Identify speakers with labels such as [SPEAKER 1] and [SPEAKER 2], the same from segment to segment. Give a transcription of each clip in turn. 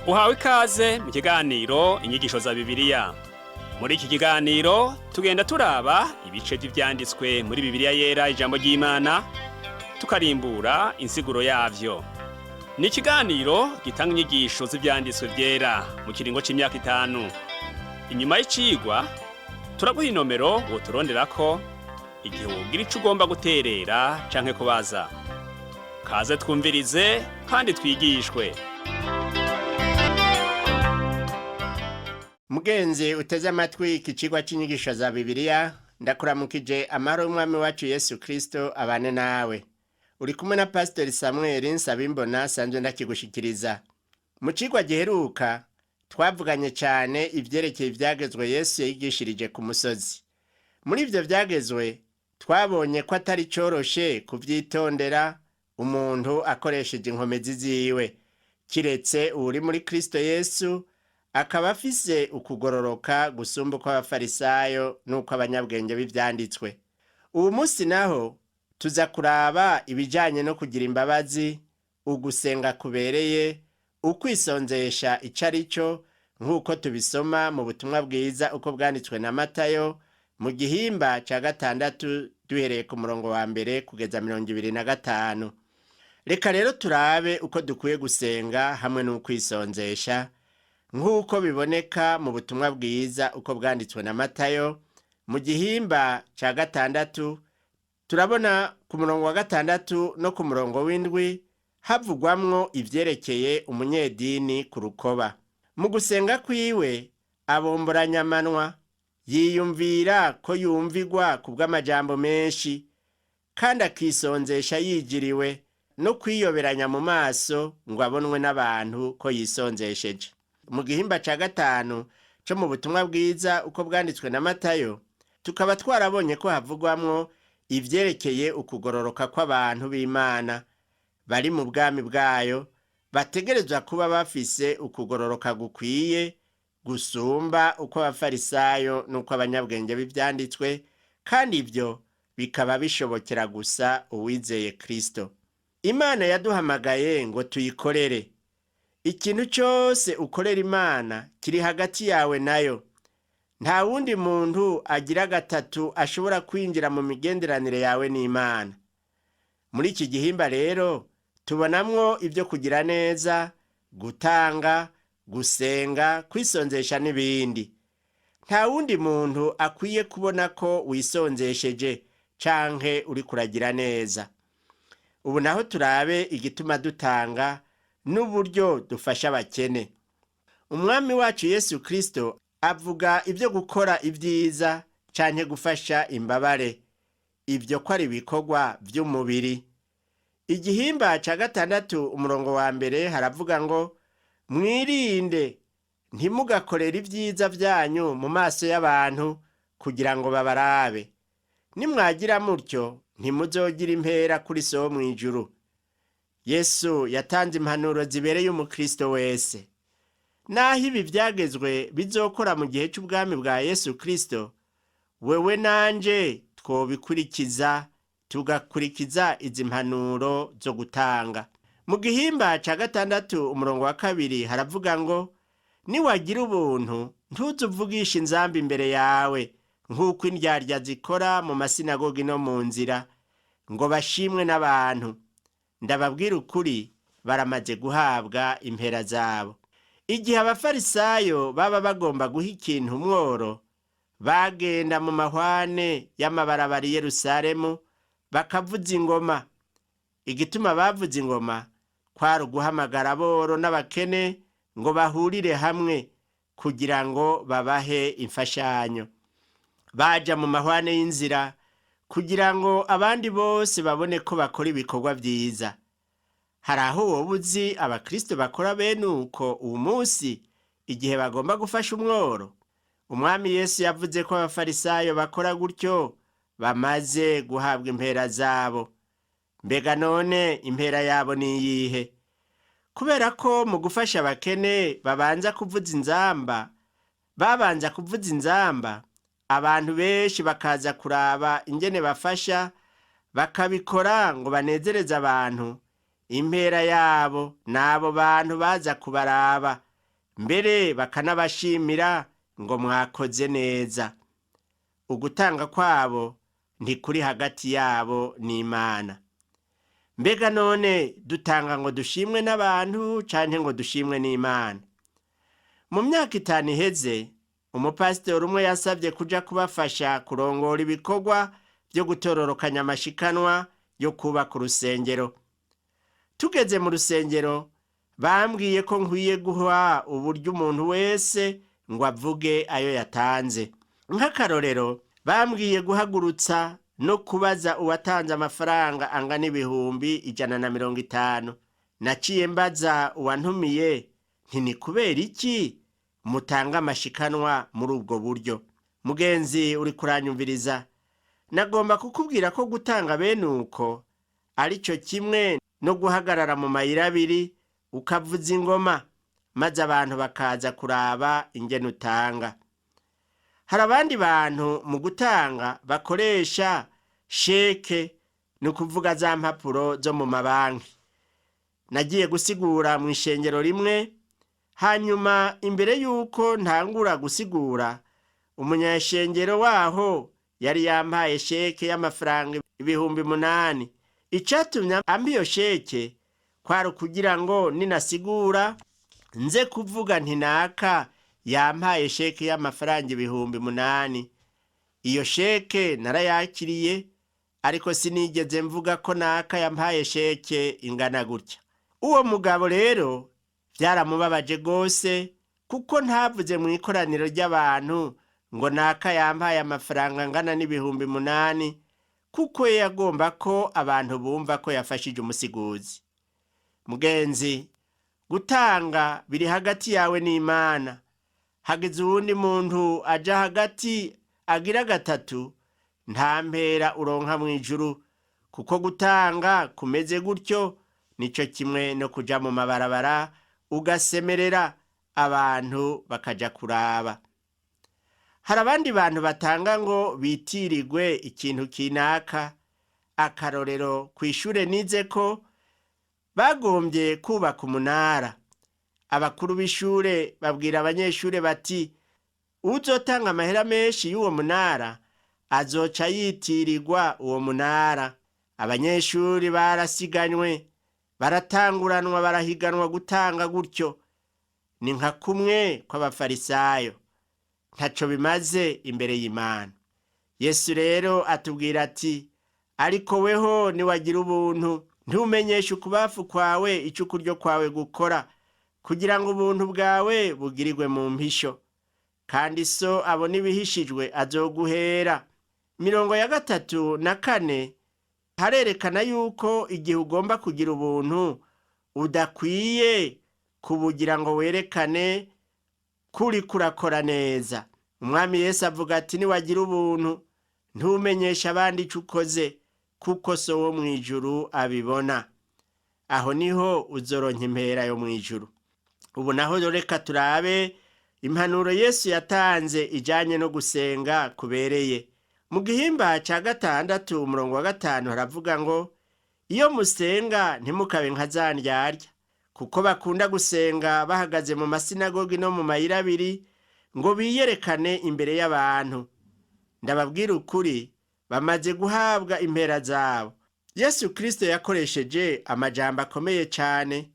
[SPEAKER 1] Uhawe ikaze mu kiganiro inyigisho za Bibiliya. Muri iki kiganiro tugenda turaba ibice by'ivyanditswe muri Bibiliya yera ijambo ry'Imana, tukarimbura insiguro yavyo. Ni ikiganiro gitanga inyigisho z'ivyanditswe vyera mu kiringo c'imyaka 5. Inyuma y'icigwa turaguha inomero woturonderako igihe wogira ico ugomba guterera canke kubaza. Kaze twumvirize kandi twigishwe.
[SPEAKER 2] Mugenzi uteze amatwi ikicigwa c'inyigisho za Bibiliya, ndakuramukije amahoro y'umwami wacu Yesu Kristo abane nawe. Uri kumwe na Pastor Samuel Nsabimbona sanzwe ndakigushikiriza. Mu cigwa giheruka twavuganye cyane ivyerekeye ivyagezwe Yesu yigishirije ku musozi. Muri ivyo vyagezwe twabonye ko atari coroshe kuvyitondera umuntu akoresheje inkomezi ziwe, kiretse uri muri Kristo Yesu akaba afise ukugororoka gusumba uko abafarisayo n'uko abanyabwenge b'ivyanditswe. Ubu munsi naho tuza kuraba ibijanye no kugira imbabazi, ugusenga kubereye, ukwisonzesha icarico nk'uko tubisoma mu butumwa bwiza uko bwanditswe na Matayo mu gihimba ca 6 duhereye ku murongo wa mbere kugeza 25. Reka rero turabe uko dukwiye gusenga hamwe n'ukwisonzesha nk'uko biboneka mu butumwa bwiza uko bwanditswe na Matayo mu gihimba ca 6. Turabona ku murongo wa 6 no ku murongo w'indwi havugwamwo ivyerekeye umunyedini ku rukoba. Mu gusenga kwiwe abomboranya amanwa, yiyumvira ko yumvigwa kubw'amajambo menshi, kandi akisonzesha yigiriwe no kwiyoberanya mu maso ngo abonwe n'abantu ko yisonzesheje. Mu gihimba ca 5 cyo mu butumwa bwiza uko bwanditswe na Matayo tukaba twarabonye ko havugwamwo ivyerekeye ukugororoka kw'abantu b'Imana bari mu bwami bwayo, bategerezwa kuba bafise ukugororoka gukwiye gusumba uko abafarisayo n'uko abanyabwenge b'ivyanditswe, kandi ivyo bikaba bishobokera gusa uwizeye Kristo. Imana yaduhamagaye ngo tuyikorere. Ikintu cyose ukorera Imana kiri hagati yawe nayo. Nta wundi muntu agira gatatu ashobora kwinjira mu migenderanire yawe n'Imana. Muri iki gihimba rero tubonamwo ibyo kugira neza, gutanga, gusenga, kwisonzesha n'ibindi. Nta wundi muntu akwiye kubona ko wisonzesheje canke uri kuragira neza. Ubu naho turabe igituma dutanga n'uburyo dufasha abakene. Umwami wacu Yesu Kristo avuga ibyo gukora ibyiza canke gufasha imbabare. Ibyo ko ari ibikorwa by'umubiri. Igihimba ca 6 umurongo wa mbere haravuga ngo mwirinde ntimugakorera ibyiza vyanyu mu maso y'abantu kugira ngo babarabe. Nimwagira mutyo ntimuzogira impera kuri so mw'ijuru. Yesu yatanze impanuro zibereye umukristo wese. Naho ibi vyagezwe bizokora mu gihe c'ubwami bwa Yesu Kristo, wewe nanje twobikurikiza, tugakurikiza izi mpanuro zo gutanga. Mu gihimba ca 6 umurongo wa 2 haravuga ngo niwagira ubuntu ntuzuvugisha inzambi imbere yawe nk'uko indyarya zikora mu masinagogi no mu nzira ngo bashimwe n'abantu. Ndababwira ukuri, baramaze guhabwa impera zabo. Igihe abafarisayo baba bagomba guha ikintu umworo, bagenda mu mahwane y'amabarabara i Yerusalemu bakavuza ingoma. Igituma bavuza ingoma kwari uguhamagara aboro n'abakene ngo bahurire hamwe kugira ngo babahe imfashanyo. Baja mu mahwane y'inzira kugira ngo abandi bose babone ko bakora ibikorwa vyiza. Hari aho wowe uzi abakristo bakora bene uko uwo munsi igihe bagomba gufasha umworo? Umwami Yesu yavuze ko abafarisayo bakora gutyo bamaze guhabwa impera zabo. Mbega none impera yabo ni iyihe? Kubera ko mu gufasha abakene babanza kuvuza inzamba, abantu benshi bakaza kuraba ingene bafasha, bakabikora ngo banezereze abantu. Impera yabo n'abo bantu baza kubaraba mbere bakanabashimira ngo mwakoze neza. Ugutanga kwabo ntikuri hagati yabo n'Imana. Mbega none dutanga ngo dushimwe n'abantu canke ngo dushimwe n'Imana? Mu myaka 5 iheze, umupasitori umwe yasabye kuja kubafasha kurongora ibikorwa byo gutororokanya amashikanwa yo kubaka urusengero. Tugeze mu rusengero, bambwiye ko nkwiye guha uburyo umuntu wese ngo avuge ayo yatanze. Nk'akarorero, bambwiye guhagurutsa no kubaza uwatanze amafaranga angana 150. Naciye mbaza uwantumiye nti ni kubera iki mutanga amashikanwa muri ubwo buryo? Mugenzi uri kuranyumviriza, nagomba kukubwira ko gutanga bene uko arico kimwe no guhagarara mu mayira abiri ukavuza ingoma maze abantu bakaza kuraba ingene utanga. Hari abandi bantu mu gutanga bakoresha sheke, ni ukuvuga za mpapuro zo mu mabanki. Nagiye gusigura mu ishengero rimwe, hanyuma imbere yuko ntangura gusigura, umunyashengero waho yari yampaye sheke y'amafaranga 8,000. Icatumye ampa iyo sheke kwari kugira ngo ninasigura nze kuvuga nti naka yampaye sheke y'amafaranga 8,000. Iyo sheke narayakiriye, ariko sinigeze mvuga ko naka yampaye sheke ingana gutya. Uwo mugabo rero byaramubabaje gose, kuko ntavuze mu ikoraniro ry'abantu ngo naka yampaye amafaranga angana n'8,000, kuko yagomba ko abantu bumva ko yafashije umusiguzi. Mugenzi, gutanga biri hagati yawe n'Imana. Hagize uwundi muntu aja hagati agira gatatu, nta mpera uronka mu ijuru, kuko gutanga kumeze gutyo nico kimwe no kuja mu mabarabara ugasemerera abantu bakaja kuraba. Hari abandi bantu batanga ngo bitirirwe ikintu kinaka. Akarorero, kw'ishure nize ko bagombye kubaka umunara. Abakuru b'ishure babwira abanyeshure bati, uzotanga amahera menshi y'uwo munara azoca yitirirwa uwo munara. Abanyeshure barasiganywe, baratanguranwa, barahiganwa gutanga gutyo. Ni nka kumwe kw'abafarisayo, ntaco bimaze imbere y'Imana. Yesu rero atubwira ati, ariko weho niwagira ubuntu, ntumenyeshe ukubafu kwawe ico ukuryo kwawe gukora, kugira ngo ubuntu bwawe bugirirwe mu mpisho, kandi so abona ibihishijwe azoguhera. 34 harerekana yuko igihe ugomba kugira ubuntu udakwiye kubugira ngo werekane kuri kurakora neza. Umwami Yesu avuga ati, niwagira ubuntu ntumenyesha abandi ico ukoze, kuko so wo mwijuru abibona. Aho niho uzoronka impera yo mwijuru. Ubu naho reka turabe impanuro Yesu yatanze ijanye no gusenga kubereye. Mu gihimba ca 6 umurongo wa 5 haravuga ngo, iyo musenga ntimukabe nka za ndyarya, kuko bakunda gusenga bahagaze mu masinagogi no mu mayira abiri, ngo biyerekane imbere y'abantu. Ndababwira ukuri, bamaze guhabwa impera zabo. Yesu Kristo yakoresheje amajambo akomeye cane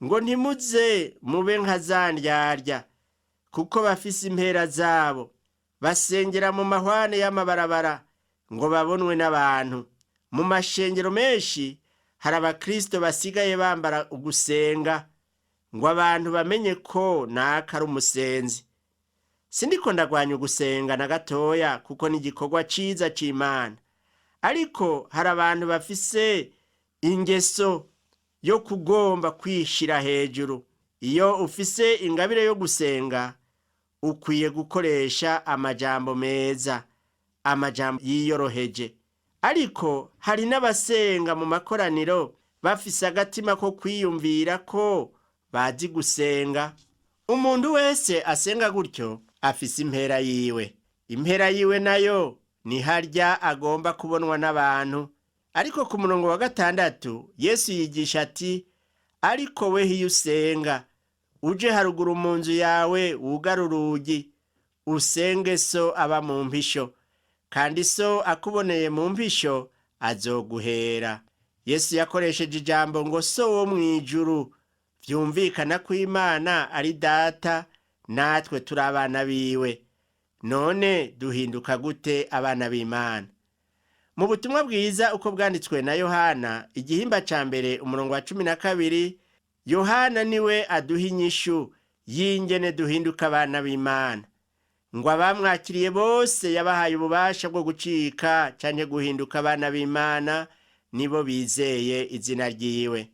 [SPEAKER 2] ngo ntimuze mube nka za ndyarya, kuko bafise impera zabo. Basengera mu mahwane y'amabarabara ngo babonwe n'abantu. Mu mashengero menshi hari abakristo basigaye bambara ugusenga ngo abantu bamenye ko naka ari umusenzi. Sindiko ndagwanya ugusenga na gatoya, kuko ni igikorwa ciza c'Imana. Ariko hari abantu bafise ingeso yo kugomba kwishira hejuru. Iyo ufise ingabire yo gusenga, ukwiye gukoresha amajambo meza, amajambo yiyoroheje. Ariko hari n'abasenga mu makoraniro bafise agatima ko kwiyumvira ko bazi gusenga. Umuntu wese asenga gutyo afise impera yiwe. Impera yiwe nayo ni harya agomba kubonwa n'abantu. Ariko ku murongo wa 6 Yesu yigisha ati, ariko weho iyo usenga uje haruguru mu nzu yawe wugare urugi usenge so aba mu mpisho, kandi so akuboneye mu mpisho azoguhera. Yesu yakoresheje ijambo ngo so wo mw'ijuru, vyumvikana ko Imana ari data natwe turi abana biwe. None duhinduka gute abana b'Imana? Mu butumwa bwiza uko bwanditswe na Yohana igihimba ca mbere umurongo wa 12, Yohana niwe aduha inyishu y'ingene duhinduka abana b'Imana. Ngo abamwakiriye bose yabahaye ububasha bwo gucika canke guhinduka abana b'Imana, nibo bizeye izina ryiwe.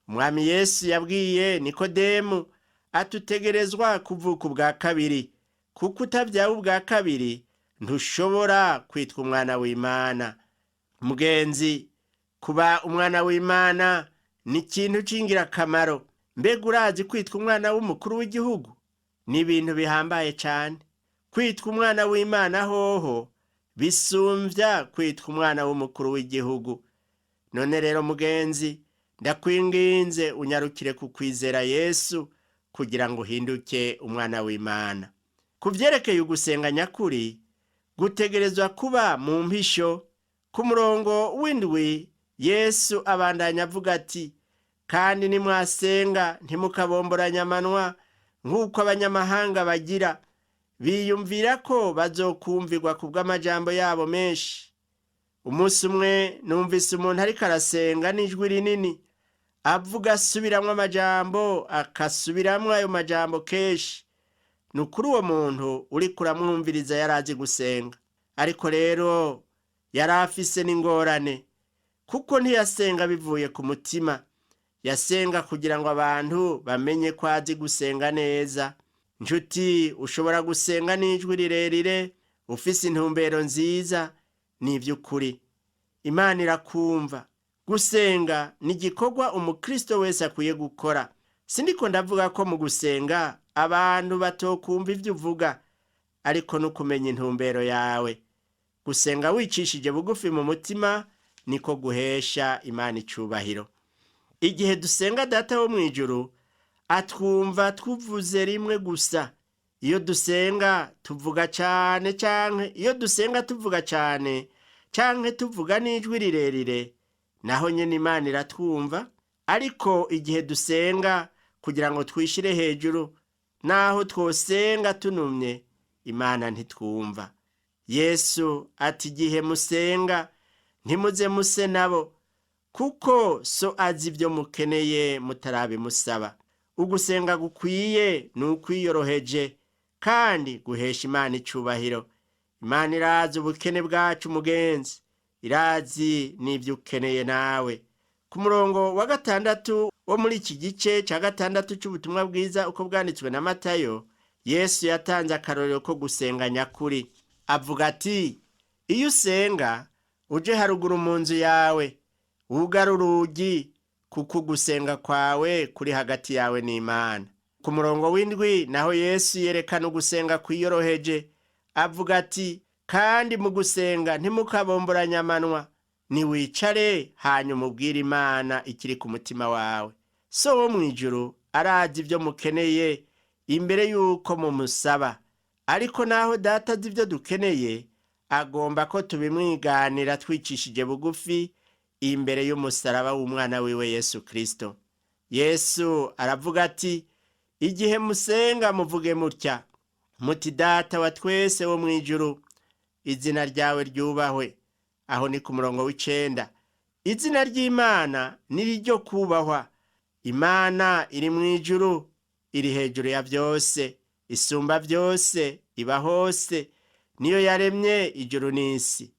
[SPEAKER 2] Umwami Yesu yabwiye Nikodemu atutegerezwa kuvuka ubwa kabiri, kuko utavyawe ubwa kabiri ntushobora kwitwa umwana w'Imana. Mugenzi, kuba umwana w'Imana ni ikintu c'ingirakamaro. Mbega urazi kwitwa umwana w'umukuru w'igihugu? Ni ibintu bihambaye cane. Kwitwa umwana w'Imana hoho bisumvya kwitwa umwana w'umukuru w'igihugu. None rero mugenzi, ndakwinginze unyarukire ku kwizera Yesu kugira ngo uhinduke umwana w'Imana. Ku vyerekeye ugusenga nyakuri, gutegerezwa kuba mu mpisho. Ku murongo w'indwi Yesu abandanya avuga ati, kandi nimwasenga ntimukabomboranya amanwa nk'uko abanyamahanga bagira, biyumvira ko bazokumvirwa kubw'amajambo yabo menshi. Umunsi umwe numvise umuntu ariko arasenga n'ijwi rinini, avuga asubiramwo amajambo, akasubiramwo ayo majambo kenshi. Nukuri uwo muntu uriko uramwumviriza yarazi gusenga, ariko rero yari afise n'ingorane, kuko ntiyasenga bivuye ku mutima. Yasenga kugira ngo abantu bamenye ko azi gusenga neza. Nshuti, ushobora gusenga n'ijwi rirerire ufise intumbero nziza, ni ivy'ukuri Imana irakumva. Gusenga ni igikorwa umukristo wese akwiye gukora. Sindiko ndavuga ko mu gusenga abantu batokumva ivyo uvuga, ariko nukumenya intumbero yawe. Gusenga wicishije bugufi mu mutima niko guhesha Imana icubahiro. Igihe dusenga Data wo mw'ijuru atwumva tuvuze rimwe gusa. Iyo dusenga tuvuga cane canke tuvuga n'ijwi rirerire, naho nyene Imana iratwumva. Ariko igihe dusenga kugira ngo twishire hejuru, naho twosenga tunumye, Imana ntitwumva. Yesu ati igihe musenga ntimuze muse nabo, kuko so azi ivyo mukeneye mutarabimusaba. Ugusenga gukwiye ni ukwiyoroheje kandi guhesha Imana icubahiro. Imana irazi ubukene bwacu mugenzi, irazi n'ivyo ukeneye nawe. Ku murongo wa 6 wo muri iki gice ca 6 c'ubutumwa bwiza uko bwanditswe na Matayo, Yesu yatanze akarorero ko gusenga nyakuri. Avuga ati, iyo usenga uje haruguru mu nzu yawe wugare urugi, kuko gusenga kwawe kuri hagati yawe n'Imana. Ku murongo w'indwi naho Yesu yerekana ugusenga kwiyoroheje. Avuga ati, kandi mu gusenga ntimukabomboranya amanwa, niwicare hanyuma ubwire Imana ikiri ku mutima wawe. So wo mw'ijuru arazi ivyo mukeneye imbere yuko mumusaba. Ariko naho Data azi ivyo dukeneye, agomba ko tubimwiganira twicishije bugufi imbere y'umusaraba w'umwana wiwe Yesu Kristo. Yesu aravuga ati, igihe musenga muvuge mutya muti, Data wa twese wo mw'ijuru, izina ryawe ryubahwe. Aho ni ku murongo w'9. Izina ry'Imana ni ryo kubahwa. Imana iri mw'ijuru, iri hejuru ya vyose, isumba vyose, iba hose, niyo yaremye ijuru n'isi.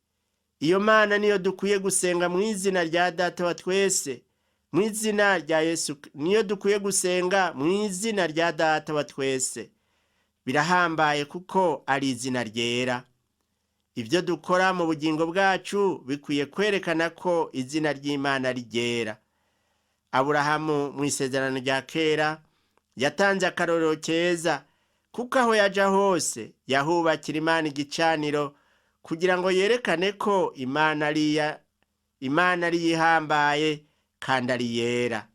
[SPEAKER 2] Iyo Mana niyo dukwiye gusenga mw'izina rya Data wa twese, mw'izina rya Yesu. Niyo dukwiye gusenga mw'izina rya Data wa twese. Birahambaye kuko ari izina ryera. Ivyo dukora mu bugingo bwacu bikwiye kwerekana ko izina ry'Imana ari ryera. Aburahamu mw'isezerano rya kera yatanze akarorero keza, kuko aho yaja hose yahubakira Imana igicaniro, kugira ngo yerekane ko Imana ari yihambaye kandi ari yera.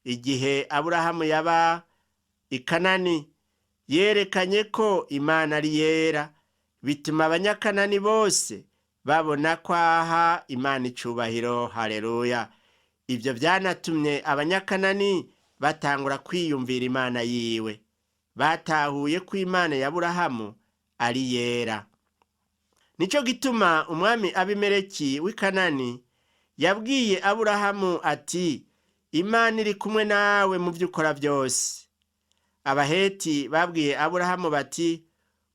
[SPEAKER 2] Igihe Aburahamu yaba Ikanani yerekanye ko Imana ari yera, bituma abanyakanani bose babona kwaha Imana icubahiro. Haleluya! Ibyo byanatumye abanyakanani batangura kwiyumvira Imana yiwe. Batahuye ko Imana ya Aburahamu ari yera. Nico gituma umwami Abimeleki w'i Kanani yabwiye Aburahamu ati, Imana iri kumwe nawe mu byo ukora byose. Abaheti babwiye Aburahamu bati,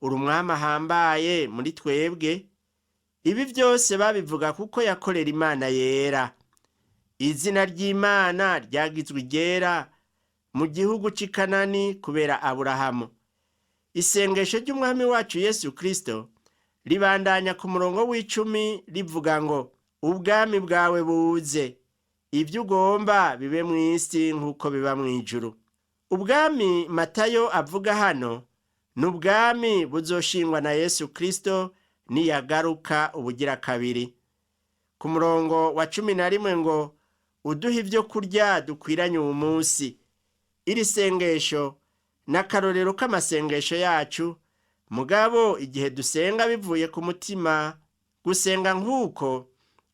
[SPEAKER 2] uri umwami ahambaye muri twebwe. Ibi byose babivuga kuko yakorera Imana yera. Izina ry'Imana ryagizwe iryera mu gihugu cy'i Kanani kubera Aburahamu. Isengesho ry'umwami wacu Yesu Kristo ribandanya ku murongo w'10 rivuga ngo, ubwami bwawe buze, ibyo ugomba bibe mu isi nk'uko biba mu ijuru. Ubwami Matayo avuga hano ni ubwami buzoshingwa na Yesu Kristo niyagaruka ubugira kabiri. Ku murongo wa 11 ngo, uduhe ibyo kurya dukwiranye uyu munsi. Iri sengesho n'akarorero k'amasengesho yacu, mugabo igihe dusenga bivuye ku mutima, gusenga nk'uko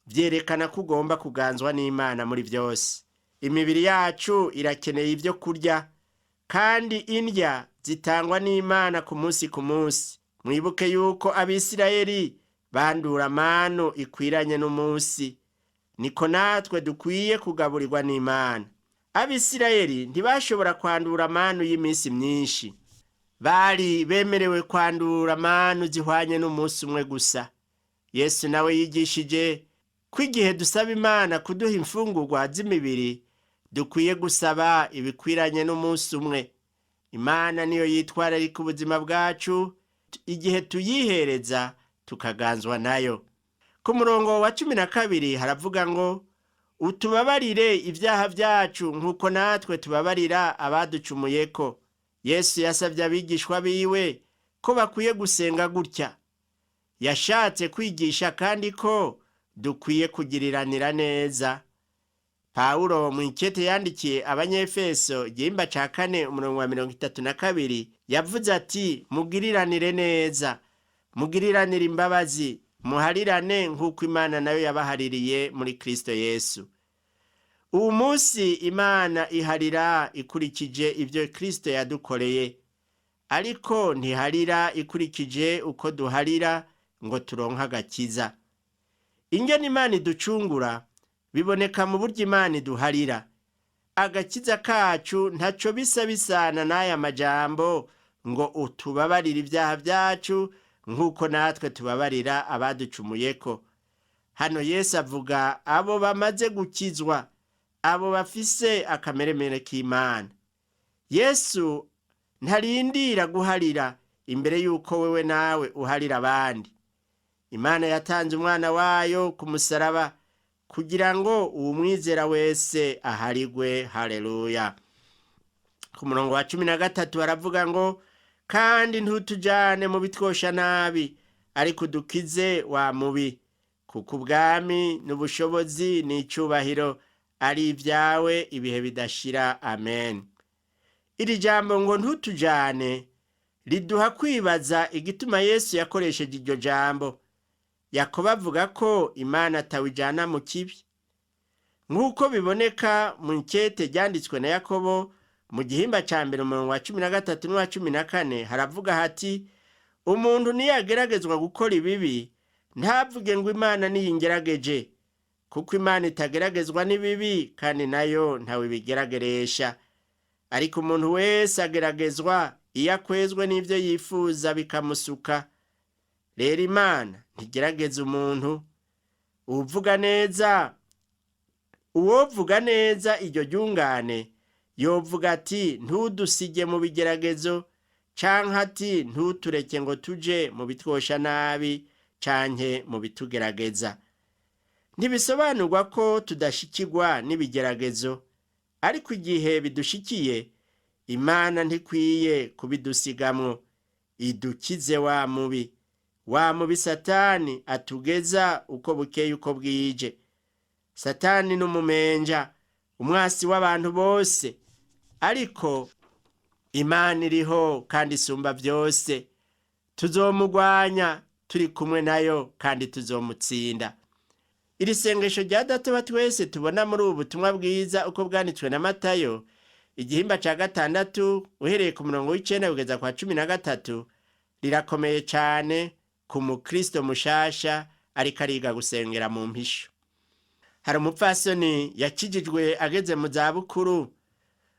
[SPEAKER 2] byerekana ko ugomba kuganzwa n'Imana muri byose. Imibiri yacu irakeneye ibyo kurya, kandi indya zitangwa n'Imana ku munsi ku munsi. Mwibuke yuko Abisirayeli bandura manu ikwiranye n'umunsi, niko natwe dukwiye kugaburirwa n'Imana. Abisirayeli ntibashobora kwandura manu y'iminsi myinshi. Bari bemerewe kwandura manu zihwanye n'umunsi umwe gusa. Yesu nawe yigishije ko igihe dusaba Imana kuduha imfungurwa z'imibiri, dukwiye gusaba ibikwiranye n'umunsi umwe. Imana niyo yitwararika ubuzima bwacu igihe tuyihereza tukaganzwa nayo. Ku murongo wa 12 haravuga ngo, utubabarire ibyaha byacu nk'uko natwe tubabarira abaducumuyeko. Yesu yasabye abigishwa biwe ko bakwiye gusenga gutya. Yashatse kwigisha kandi ko dukwiye kugiriranira neza. Pawulo mu ikete yandikiye Abanyefeso igihimba ca 4 umurongo wa 32 yavuze ati, mugiriranire neza, mugiriranire imbabazi, muharirane nk'uko Imana nayo yabahaririye muri Kristo Yesu. Ubu munsi Imana iharira ikurikije ibyo Kristo yadukoreye, ariko ntiharira ikurikije uko duharira ngo turonka agakiza. Ingene Imana iducungura biboneka mu buryo Imana iduharira. Agakiza kacu ntaco bisa bisana n'aya majambo ngo utubabarire ibyaha byacu nk'uko natwe tubabarira abaducumuyeko. Hano Yesu avuga abo bamaze gukizwa, abo bafise akameremere k'Imana. Yesu ntarindira guharira imbere yuko wewe nawe uharira abandi. Imana yatanze umwana wayo ku musaraba kugira ngo uwumwizera wese aharigwe. Haleluya! Ku murongo wa 13 baravuga ngo, kandi ntutujane mu bitwosha nabi, ariko dukize wa mubi, kuko ubwami n'ubushobozi n'icubahiro ari ibyawe ibihe bidashira. Amen. Iri jambo ngo ntutujane riduha kwibaza igituma Yesu yakoresheje iryo jambo. Yakobo avuga ko Imana atawijana mu kibi. Nk'uko biboneka mu ikete ryanditswe na Yakobo mu gihimba ca 1 umurongo wa 13 n'uwa 14 haravuga hati, umuntu niyageragezwa gukora ibibi ntavuge ngo Imana niyingerageje, kuko Imana itageragezwa n'ibibi kandi nayo ntawe bigerageresha. Ariko umuntu wese ageragezwa iyo akwezwe n'ivyo yifuza bikamusuka. Rero Imana ntigerageza umuntu. Uwovuga neza iryo ryungane yovuga ati, ntudusige mu bigeragezo, canke ati ntutureke ngo tuje mu bitwosha nabi canke mu bitugerageza. Ntibisobanurwa ko tudashikirwa n'ibigeragezo, ariko igihe bidushikiye Imana ntikwiye kubidusigamwo. Idukize wa mubi Satani atugeza uko bukeye uko bwije. Satani n'umumenja, umwasi w'abantu bose, ariko Imana iriho kandi isumba byose, tuzomugwanya turi kumwe nayo kandi tuzomutsinda. Iri sengesho rya Data wa twese tubona muri ubu butumwa bwiza uko bwanditswe na Matayo, igihimba ca 6 uhereye ku murongo w'icenda kugeza kwa 13, rirakomeye cane ku mukristo mushasha ariko ariga gusengera mu mpisho. Hari umupfasoni yakijijwe ageze mu zabukuru,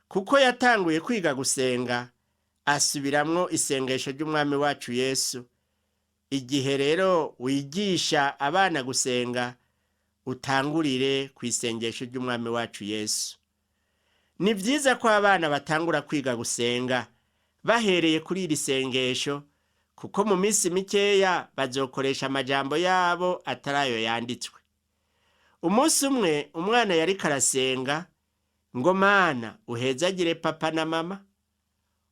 [SPEAKER 2] kuko yatanguye kwiga gusenga asubiramwo isengesho ry'umwami wacu Yesu. Igihe rero wigisha abana gusenga, utangurire ku isengesho ry'umwami wacu Yesu. Ni vyiza ko abana batangura kwiga gusenga bahereye kuri iri sengesho, kuko mu minsi mikeya bazokoresha amajambo yabo atarayo yanditswe. Umunsi umwe umwana yariko arasenga ngo Mana uhezagire papa na mama.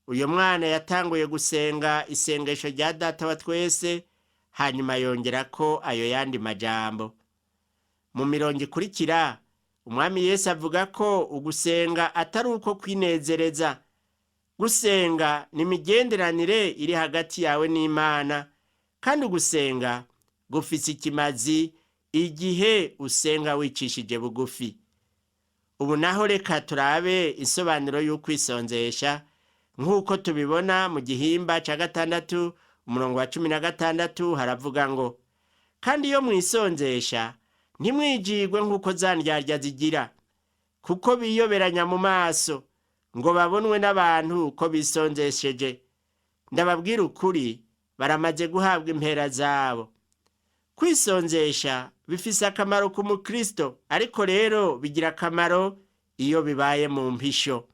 [SPEAKER 2] Uyo mwana yatanguye gusenga isengesho rya Data wa twese, hanyuma yongerako ayo yandi majambo. Mu mirongo ikurikira umwami Yesu avuga ko ugusenga atari uko kwinezereza. Gusenga ni imigenderanire iri hagati yawe n'Imana, kandi ugusenga gufise ikimazi igihe usenga wicishije bugufi. Ubu naho reka turabe isobanuro y'ukwisonzesha nk'uko tubibona mu gihimba ca 6 umurongo wa 16 haravuga ngo, kandi iyo mwisonzesha ntimwijigwe nk'uko za ndyarya zigira, kuko biyoberanya mu maso ngo babonwe n'abantu ko bisonzesheje. Ndababwira ukuri, baramaze guhabwa impera zabo. Kwisonzesha bifise akamaro ku mukristo, ariko rero bigira akamaro iyo bibaye mu mpisho.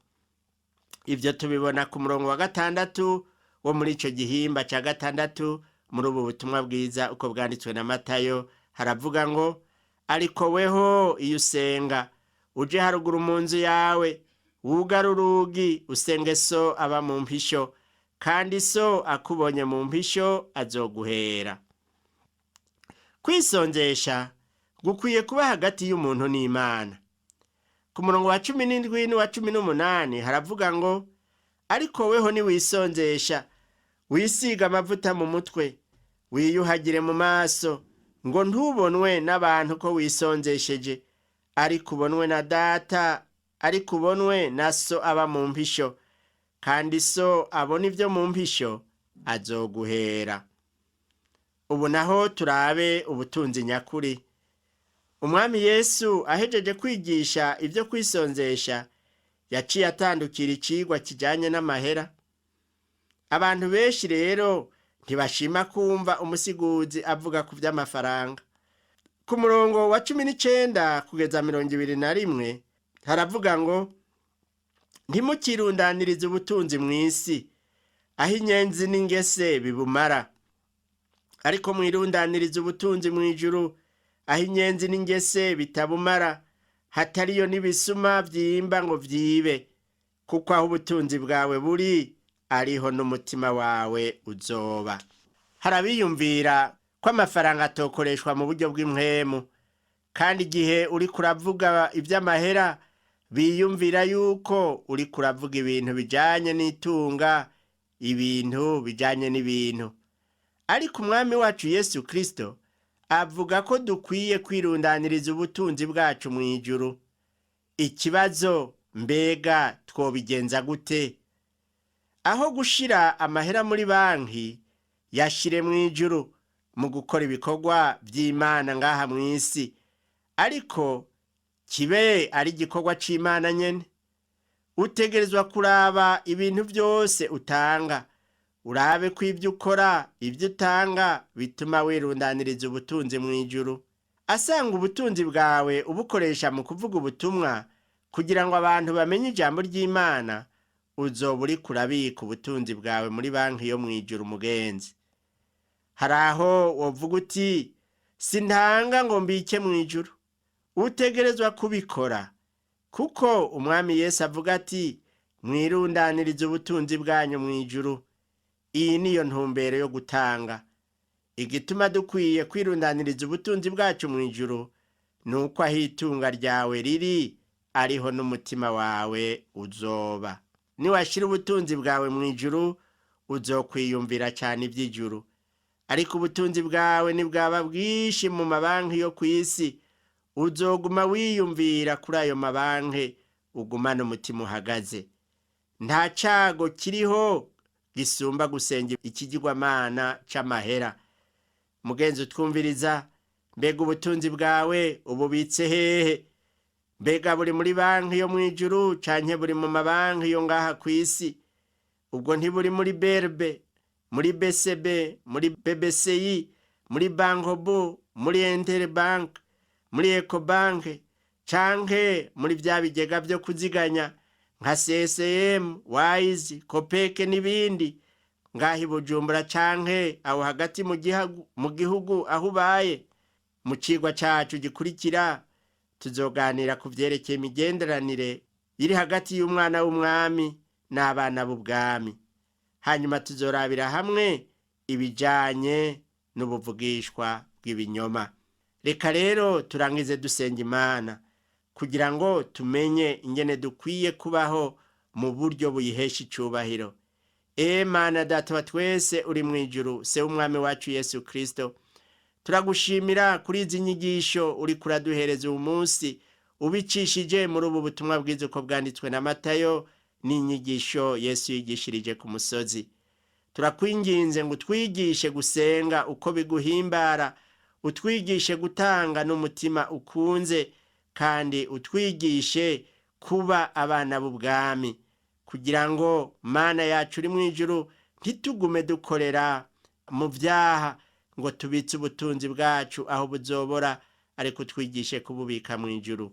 [SPEAKER 2] Ivyo tubibona ku murongo wa 6 wo muri ico gihimba ca 6 muri ubu butumwa bwiza uko bwanditswe na Matayo. Haravuga ngo, ariko weho iyo usenga uje haruguru mu nzu yawe, wugara urugi usenge so aba mu mpisho, kandi so akubonye mu mpisho azoguhera. Kwisonzesha gukwiye kuba hagati y'umuntu n'Imana. Ku murongo wa 17 n'uwa 18 haravuga ngo, ariko weho ni wisonzesha, wisiga amavuta mu mutwe, wiyuhagire mu maso, ngo ntubonwe n'abantu ko wisonzesheje, ariko ubonwe na Data, ariko ubonwe na so aba mu mpisho, kandi so abona ivyo mu mpisho azoguhera. Ubu naho turabe ubutunzi nyakuri. Umwami Yesu ahejeje kwigisha ivyo kwisonzesha, yaciye atandukira icigwa kijanye n'amahera. Abantu benshi rero ntibashima kumva umusiguzi avuga ku vy'amafaranga. Ku murongo wa 19 kugeza 21 haravuga ngo, ntimukirundanirize ubutunzi mw'isi, aho inyenzi n'ingese bibumara, ariko mwirundanirize ubutunzi mw'ijuru, aho inyenzi n'ingese bitabumara, hatariyo n'ibisuma vyimba ngo vyibe. Kuko aho ubutunzi bwawe buri, ariho n'umutima wawe uzoba. Harabiyumvira ko amafaranga atokoreshwa mu buryo bw'impwemu, kandi igihe uri kuravuga ivy'amahera biyumvira yuko uri kuravuga ibintu bijanye n'itunga, ibintu bijanye n'ibintu. Ariko umwami wacu Yesu Kristo avuga ko dukwiye kwirundaniriza ubutunzi bwacu mw'ijuru. Ikibazo, mbega twobigenza gute? Aho gushira amahera muri banki, yashire mw'ijuru mu gukora ibikorwa vy'Imana ngaha mw'isi, ariko kibe ari igikorwa c'Imana nyene. Utegerezwa kuraba ibintu vyose utanga, urabe ko ivyo ukora, ivyo utanga bituma wirundaniriza ubutunzi mw'ijuru. Asanga ubutunzi bwawe ubukoresha mu kuvuga ubutumwa kugira ngo abantu bamenye ijambo ry'Imana, uzoba uri kurabika ubutunzi bwawe muri banki yo mw'ijuru mugenzi. Haraho wovuga uti, sintanga ngo mbike mw'ijuru. Utegerezwa kubikora, kuko umwami Yesu avuga ati, mwirundaniriza ubutunzi bwanyu mw'ijuru. Iyi niyo ntumbero yo gutanga. Igituma dukwiye kwirundaniriza ubutunzi bwacu mw'ijuru, nuko aho itunga ryawe riri, ariho n'umutima wawe uzoba. niwashira ubutunzi bwawe mu ijuru uzokwiyumvira cyane iby'ijuru, ariko ubutunzi bwawe nibwaba bwinshi mu mabanki yo ku isi uzoguma wiyumvira kuri ayo mabanki ugumane umutima uhagaze. Nta cyago kiriho gisumba gusenga ikigirwamana c'amahera. Mugenzi utwumviriza, mbega ubutunzi bwawe ububitse hehe? Mbega buri muri banki yo mu ijuru canke buri mu mabanki yo ngaha ku isi? Ubwo ntiburi muri berbe, muri BCB, muri BBCI, muri Bankobo, muri Interbank, muri Ecobank, canke muri vya bigega vyo kuziganya nka CCM, Wise, Kopeke n'ibindi ngahi Bujumbura canke aho hagati mu gihugu aho ubaye. Mu cigwa cacu gikurikira tuzoganira ku vyerekeye imigenderanire iri hagati y'umwana w'umwami n'abana b'ubwami. Hanyuma tuzorabira hamwe ibijanye n'ubuvugishwa bw'ibinyoma. Reka rero turangize dusenga Imana kugira ngo tumenye ingene dukwiye kubaho mu buryo buyihesha icubahiro. Mana Data wa twese uri mu ijuru, se w'umwami wacu Yesu Kristo, turagushimira kuri izi nyigisho uri kuraduhereza uyu munsi ubicishije muri ubu butumwa bwiza uko bwanditswe na Matayo n'inyigisho Yesu yigishirije ku musozi. Turakwinginze ngo utwigishe gusenga uko biguhimbara, utwigishe gutanga n'umutima ukunze, kandi utwigishe kuba abana b'ubwami, kugira ngo Mana yacu uri mu ijuru ntitugume dukorera mu vyaha ngo tubitse ubutunzi bwacu aho buzobora, ariko twigishe kububika mu ijuru.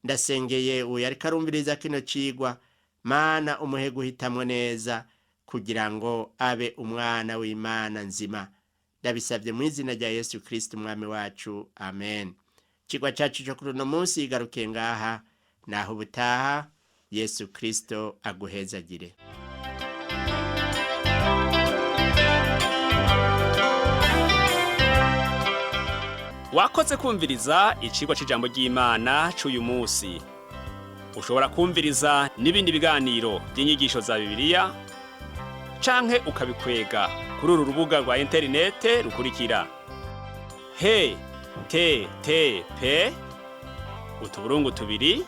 [SPEAKER 2] Ndasengeye uyu ariko arumviriza kino cigwa, Mana umuhe guhitamwo neza kugira ngo abe umwana w'Imana nzima. Ndabisabye mu izina rya Yesu Kristo umwami wacu, amen. Cigwa cacu cyo kuri uno munsi igarukiye ngaha, naho ubutaha. Yesu Kristo aguhezagire.
[SPEAKER 1] Wakoze kumviriza icigwa c'ijambo ry'Imana c'uyu munsi. Ushobora kumviriza n'ibindi biganiro by'inyigisho za Bibiliya canke ukabikwega kuri uru rubuga rwa interinete rukurikira: http utuburungu tubiri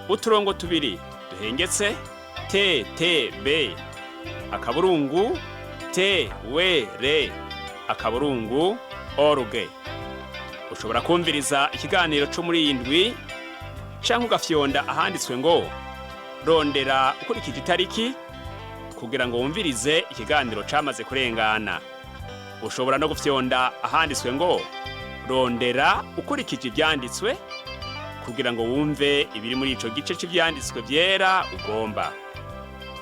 [SPEAKER 1] uturongo tubiri duhengetse ttb akaburungu twr org. Ushobora kumviriza ikiganiro cyo muri indwi canke ugafyonda ahanditswe ngo rondera ukurikije itariki kugira ngo wumvirize ikiganiro camaze kurengana. Ushobora no gufyonda ahanditswe ngo rondera ukurikije ivyanditswe kugira ngo wumve ibiri muri ico gice c'ivyanditswe vyera ugomba.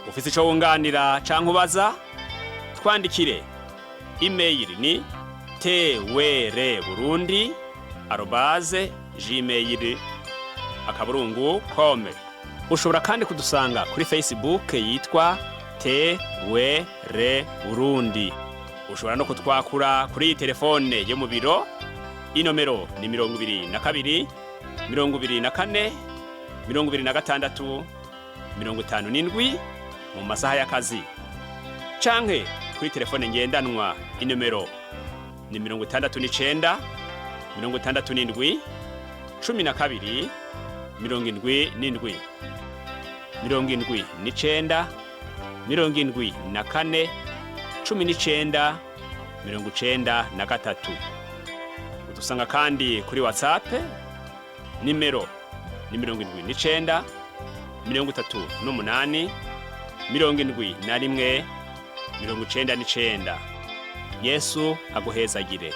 [SPEAKER 1] Ufise ico wunganira canke ubaza, twandikire. Email ni twr@gmail.com. Ushobora kandi kudusanga kuri Facebook yitwa TWR Burundi. Ushobora no kutwakura kuri iyi telefone yo mu biro. Inomero ni 22 24 26 57 mu masaha y'akazi. Canke kuri telefone ngendanwa inomero ni 69 67 12 77 79 74 19 93. Udusanga kandi kuri Whatsapp nimero ni 79 38 71 99. Yesu aguhezagire.